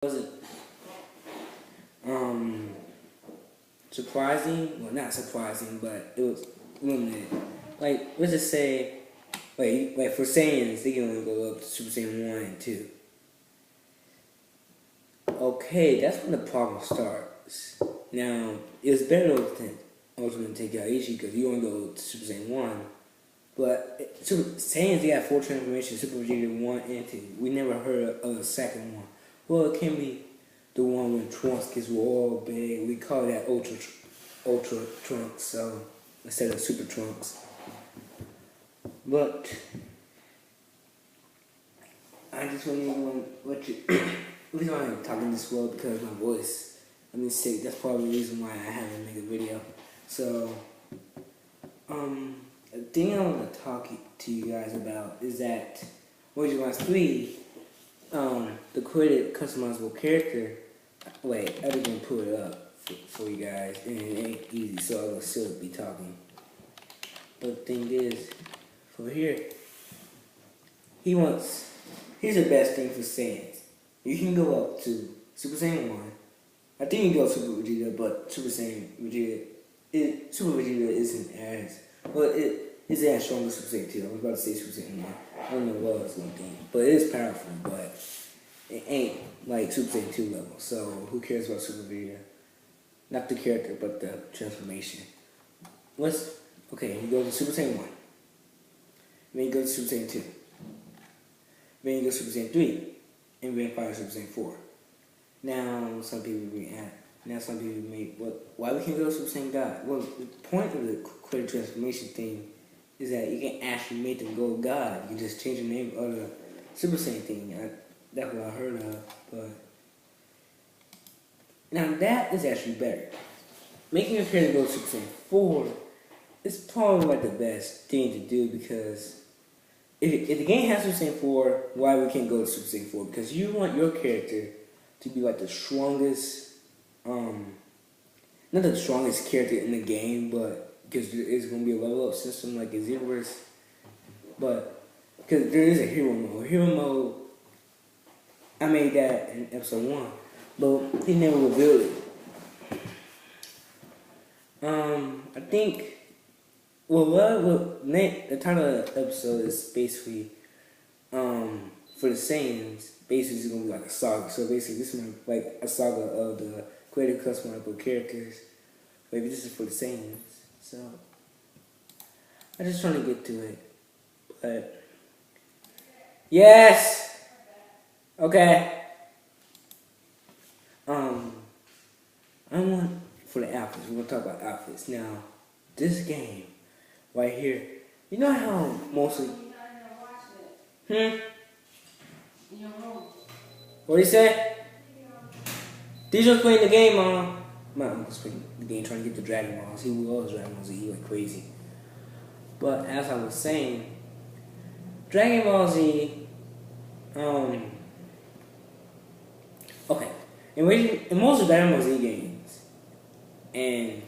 Wasn't um surprising. Well, not surprising, but it was limited. Like, let's just say, like for Saiyans, they can only go up to Super Saiyan 1 and 2. Okay, that's when the problem starts. Now, it was better than Ultimate Tenkaichi because you only go to Super Saiyan 1. But Saiyans, they got 4 transformations, Super Vegeta 1 and 2. We never heard of the second one. Well, it can be the one when Trunks gets all big. We call that Ultra Trunks, so instead of Super Trunks. But I just want to let you. The reason why I'm talking this well because my voice. I'm sick. That's probably the reason why I haven't made a video. So, the thing I want to talk to you guys about is that Warriors Wise 3, the created customizable character. Wait, I didn't put it up for you guys, and it ain't easy, so I will still be talking. But the thing is, for here, here's the best thing for Saiyans. You can go up to Super Saiyan 1. I think you can go Super Vegeta, but Super Vegeta isn't as, well, it isn't as strong as Super Saiyan 2. I was about to say Super Saiyan 1. I don't know what I was going to think, but it is powerful, but it ain't like Super Saiyan 2 level. So who cares about Super Vegeta? Not the character, but the transformation. Okay, you go to Super Saiyan 1. Then you go to Super Saiyan 2. Then you go to Super Saiyan 3. And then finally Super Saiyan 4. Now some people may, why we can't go to Super Saiyan God? Well, the point of the creative transformation thing is that you can actually make them go God. You just change the name of the Super Saiyan thing. That's what I heard of, but now that is actually better. Making a character go to Super Saiyan 4 is probably like the best thing to do because if the game has Super Saiyan 4, why we can't go to Super Saiyan 4? Because you want your character to be like the strongest, not the strongest character in the game, but because there is going to be a level up system like a Xenoverse, but because there is a hero mode. Hero mode, I made that in episode 1, but they never revealed it. I think, the title of the episode is basically, for the Saiyans, basically it's going to be like a saga. So basically this is like a saga of the creative customizable characters. Maybe this is for the Saiyans. So, I'm just trying to get to it. But, yes! Okay. I want for the outfits. We're gonna talk about outfits now. This game right here. You know how mostly. What do you say? DJ's playing the game, Mom. My uncle's playing the game, trying to get the Dragon Balls. He loves Dragon Balls. He went crazy. But as I was saying, Dragon Ball Z. Okay. In most of Dragon Ball Z games, and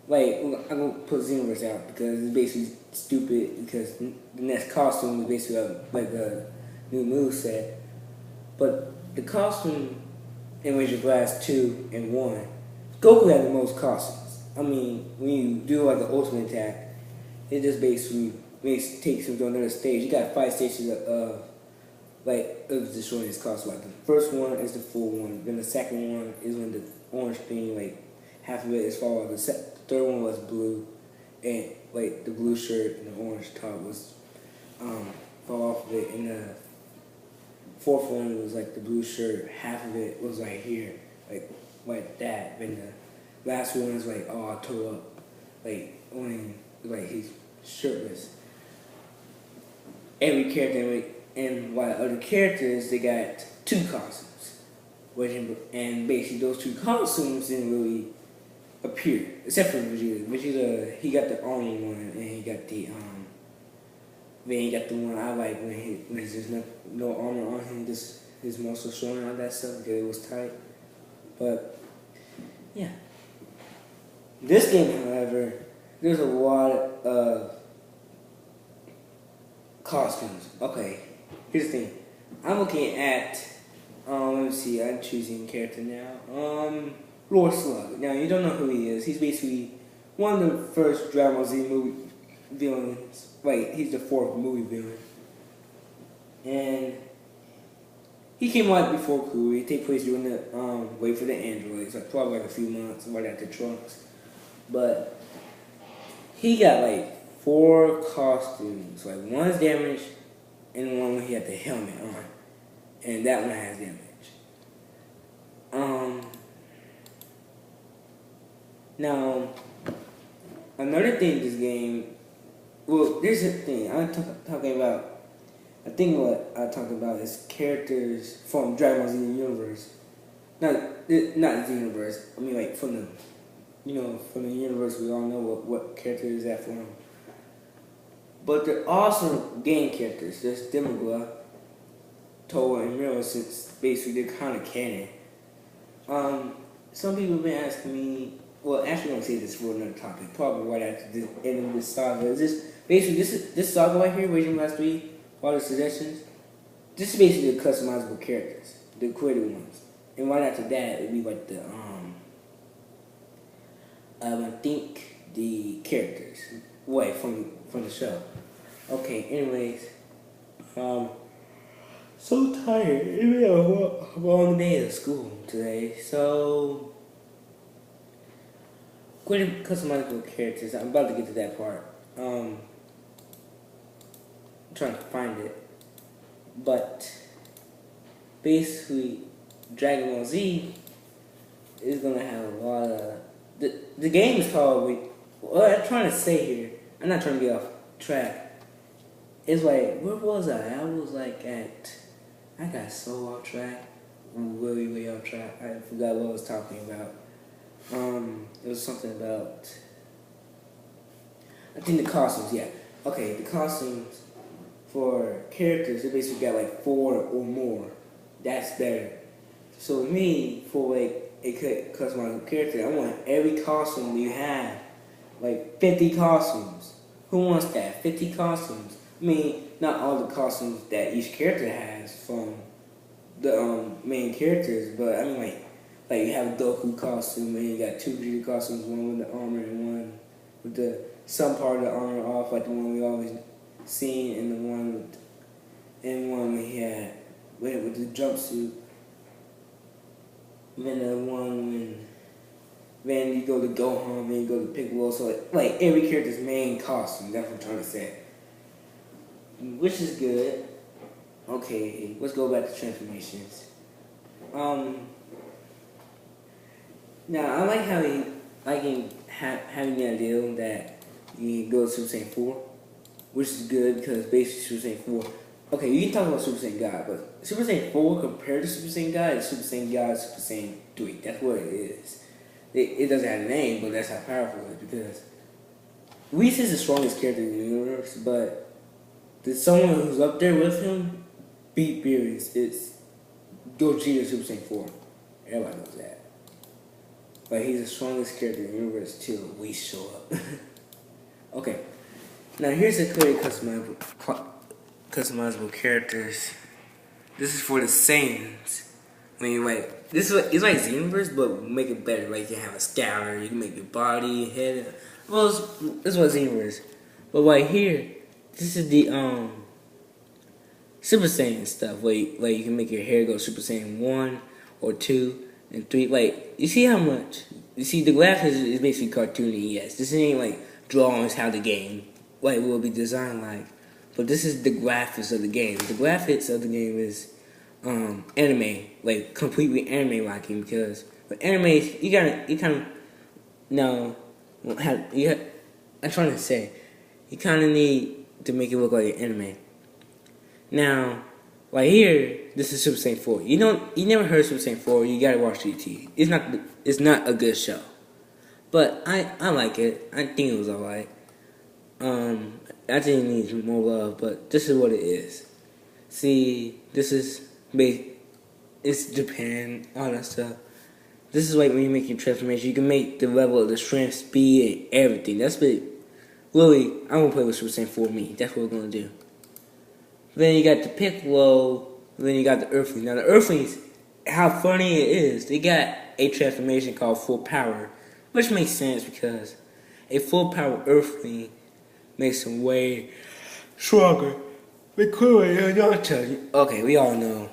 like I'm gonna put Xenoverse out because it's basically stupid because the next costume is basically like a new moveset. But the costume in Razor Blast 2 and 1, Goku had the most costumes. I mean, when you do like the ultimate attack, it just basically takes him to another stage. You got 5 stages of destroying his costume. Like the first one is the full one, then the second one is when the orange thing, like half of it is followed. The third one was blue, and like the blue shirt and the orange top was fall off of it, and the fourth one was like the blue shirt, half of it was like here, like that. And the last one is like all tore up, like when like he's shirtless. Every character, and while other characters, they got 2 costumes, and basically those 2 costumes didn't really appear, except for Vegeta. Vegeta, he got the army one, and he got the then he got the one I like when there's no armor on him, just his muscles showing all that stuff because it was tight. But yeah, this game, however, there's a lot of costumes. Okay, here's the thing. I'm looking at Let me see. I'm choosing character now. Lord Slug. Now you don't know who he is. He's basically one of the first Dragon Ball Z movie villains. Wait, he's the fourth movie villain, and he came out before Cooler. It take place during the wait for the androids, like probably like a few months right after Trunks. But he got like 4 costumes. Like one's damaged, and one when he had the helmet on, and that one has damage. Now another thing in this game. Well, there's a thing I'm talking about. I think what I talked about is characters from Dragon Ball Z universe. Not the universe. I mean, like from the universe. We all know what character is that from. But they're also game characters. There's Demogorgon, Toa, and Miro, since basically they're kind of canon. Some people have been asking me. Well, actually, I'm gonna say this for another topic. Probably right after the end of this saga. Is this saga right here? Waiting last week. All the suggestions. This is basically the customizable characters, the creative ones. And right after that, it'd be like the I think the characters. Wait, from the show. Okay. Anyways, so tired. It's been a long day at school today. So, creative customizable characters. I'm about to get to that part. Trying to find it, but basically Dragon Ball Z is gonna have a lot of the game is called what I'm trying to say here. I'm not trying to get off track. It's like, where was I was like I got so off track, way off track. I forgot what I was talking about. It was something about, I think the costumes. Yeah, okay, the costumes for characters, they basically got like 4 or more. That's better. So with me, for like a customizable character, I want every costume you have, like 50 costumes. Who wants that? 50 costumes. I mean, not all the costumes that each character has from the main characters, but I mean like you have a Goku costume, and you got 2 Vegeta costumes, one with the armor and one with the some part of the armor off, like the one we always seen, and the one we had with the jumpsuit. Then the one when you go to Gohan, then you go to Piccolo. So like every character's main costume. That's what I'm trying to say. Which is good. Okay, let's go back to transformations. Now I like how having the idea that you go to Super Saiyan 4. Which is good because basically Super Saiyan 4. Okay, you can talk about Super Saiyan God, but Super Saiyan 4 compared to Super Saiyan God is Super Saiyan God, Super Saiyan 3. That's what it is. It doesn't have a name, but that's how powerful it is because Whis is the strongest character in the universe, but someone who's up there with him beat Beerus. It's Gogeta Super Saiyan 4. Everybody knows that. But he's the strongest character in the universe till Whis show up. Okay. Now here's a clearly customizable characters. This is for the Saiyans. I mean, like it's like Xenoverse, but make it better. Like you can have a scatter, you can make your body, head. Well, this was Xenoverse, but right here, this is the Super Saiyan stuff. Like you can make your hair go Super Saiyan 1 or 2 and 3. Like you see how much? You see the graphics is basically cartoony. Yes, this ain't like drawings how the game will be designed like. But this is the graphics of the game. The graphics of the game is anime, like completely anime looking, because with anime you kind of know how I'm trying to say you kind of need to make it look like an anime. Now, right here, this is Super Saiyan 4. You never heard of Super Saiyan 4. You gotta watch GT. It's not a good show, but I like it. I think it was alright. I think it needs more love, but this is what it is. See, this is it's Japan, all that stuff. This is like when you make your transformation, you can make the level of the strength, speed, and everything. That's what really I'm gonna play with Super Saiyan 4 me. That's what we're gonna do. Then you got the Piccolo. Then you got the Earthlings. Now the Earthlings, how funny it is. They got a transformation called Full Power, which makes sense because a full power Earthling makes him way stronger. But clearly, y'all tell you. Okay, we all know.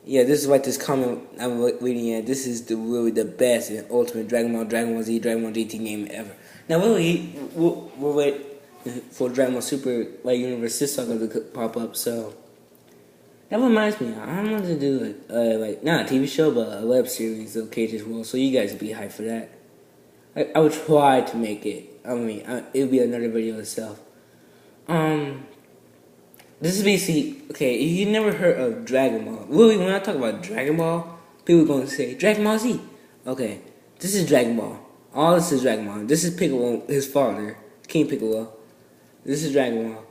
Yeah, this is what this comment I'm reading at. This is really the best and ultimate Dragon Ball, Dragon Ball Z, Dragon Ball GT game ever. Now, we'll wait for Dragon Ball Super Light Universe Saga to pop up, so. That reminds me, I wanted to do not a TV show, but a web series of Cage's World, so you guys would be hyped for that. I would try to make it. It would be another video itself. This is basically, okay, if you never heard of Dragon Ball, really, when I talk about Dragon Ball, people are going to say, Dragon Ball Z. Okay, this is Dragon Ball. All this is Dragon Ball. This is Piccolo, his father, King Piccolo. This is Dragon Ball.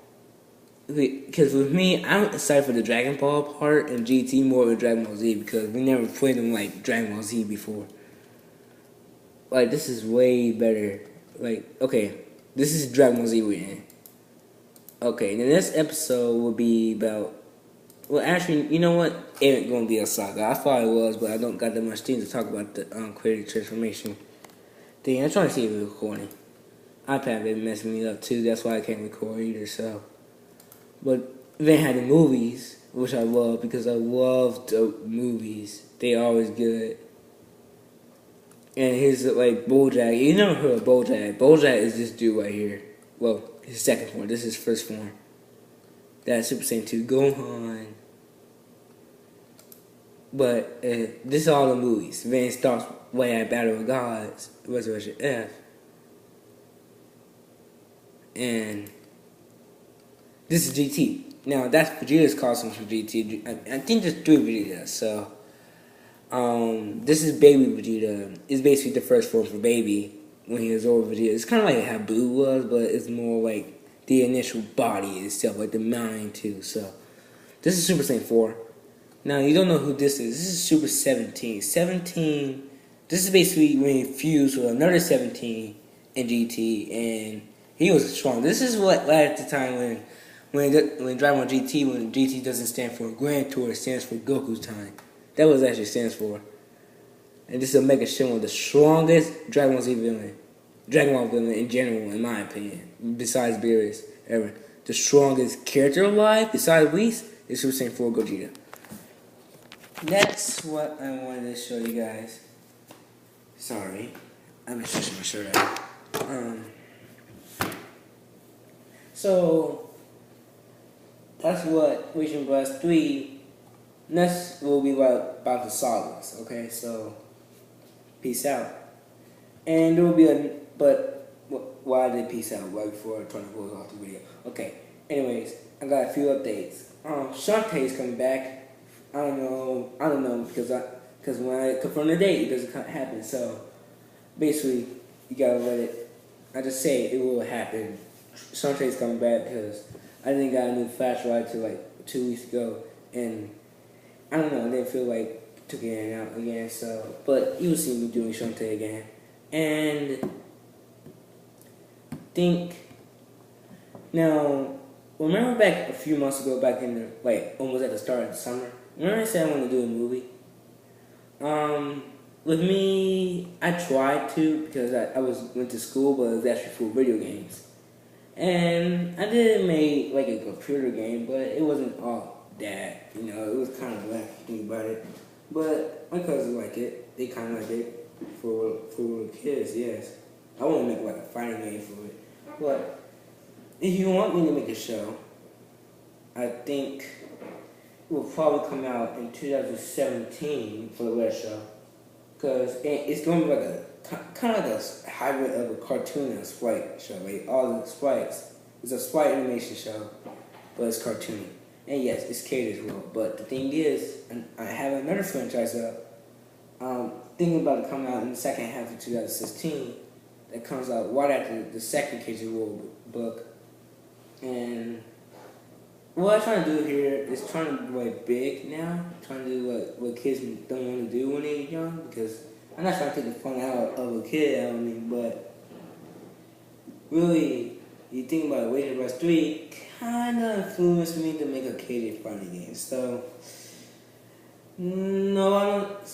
Because with me, I'm excited for the Dragon Ball part and GT more than Dragon Ball Z because we never played them like Dragon Ball Z before. Like, this is way better. Like, okay, this is Dragon Ball Z we're in. Okay, the next episode will be about... Well, actually, you know what? It ain't going to be a saga. I thought it was, but I don't got that much thing to talk about the creative transformation thing. I'm trying to see if it's recording. iPad been messing me up too. That's why I can't record either, so... But they had the movies, which I love because I love the movies. They always good. And here's like Bojack. You never heard of Bojack. Bojack is this dude right here. Well, his second form. This is his first form. That's Super Saiyan 2 Gohan. But this is all the movies. Then it starts way at Battle of Gods, Resurrection F. And this is GT. Now, that's Vegeta's costume from GT. I think there's 3 Vegetas, so... this is Baby Vegeta. It's basically the first form for Baby when he was over Vegeta. It's kind of like how Boo was, but it's more like the initial body itself, like the mind too. So, this is Super Saiyan 4. Now, you don't know who this is. This is Super 17. 17, this is basically when he fused with another 17 in GT, and he was strong. This is what at the time when Dragon Ball GT, when GT doesn't stand for Grand Tour, it stands for Goku's time. That was actually stands for. And this is a Mega Shenron, the strongest Dragon Ball Z villain. Dragon Ball villain in general, in my opinion. Besides Beerus, ever. The strongest character alive, besides Whis, is Super Saiyan 4 Gogeta. That's what I wanted to show you guys. Sorry. I'm just stretching my shirt out. So, that's what Vision Blast 3. Next will be about the sagas, okay? So, peace out. And there will be but why did peace out right before I turn to close off the video? Okay, anyways, I got a few updates. Shantae's coming back. I don't know, because when I confirm the date, it doesn't happen. So, basically, you gotta let it, I just say it will happen. Shantae's coming back because I didn't got a new flash ride till like 2 weeks ago, and I don't know, I didn't feel like taking it out again, so, but you will see me doing Shantae again. And now, remember back a few months ago, back in almost at the start of the summer, remember I said I wanted to do a movie? With me, I tried to, because I went to school, but it was actually for video games. And I did make like a computer game, but it wasn't all that, it was kind of like, think about it. But my cousins like it. They kind of like it for kids, yes. I want to make like a fighting game for it. But if you want me to make a show, I think it will probably come out in 2017 for the Red Show. Because it's going to be like a kind of like a hybrid of a cartoon and a sprite show. Like all the sprites. It's a sprite animation show, but it's cartoony. And yes, it's catered as well. But the thing is, I have another franchise up. Thinking about it coming out in the second half of 2016. That comes out right after the second Cage's World book. And what I'm trying to do here is trying to be like big now. Trying to do what kids don't want to do when they're young. Because I'm not trying to take the fun out of a kid, but really, you think about it, Waiting Rush 3 kind of influenced me to make a kid fighting game. So, No, I don't.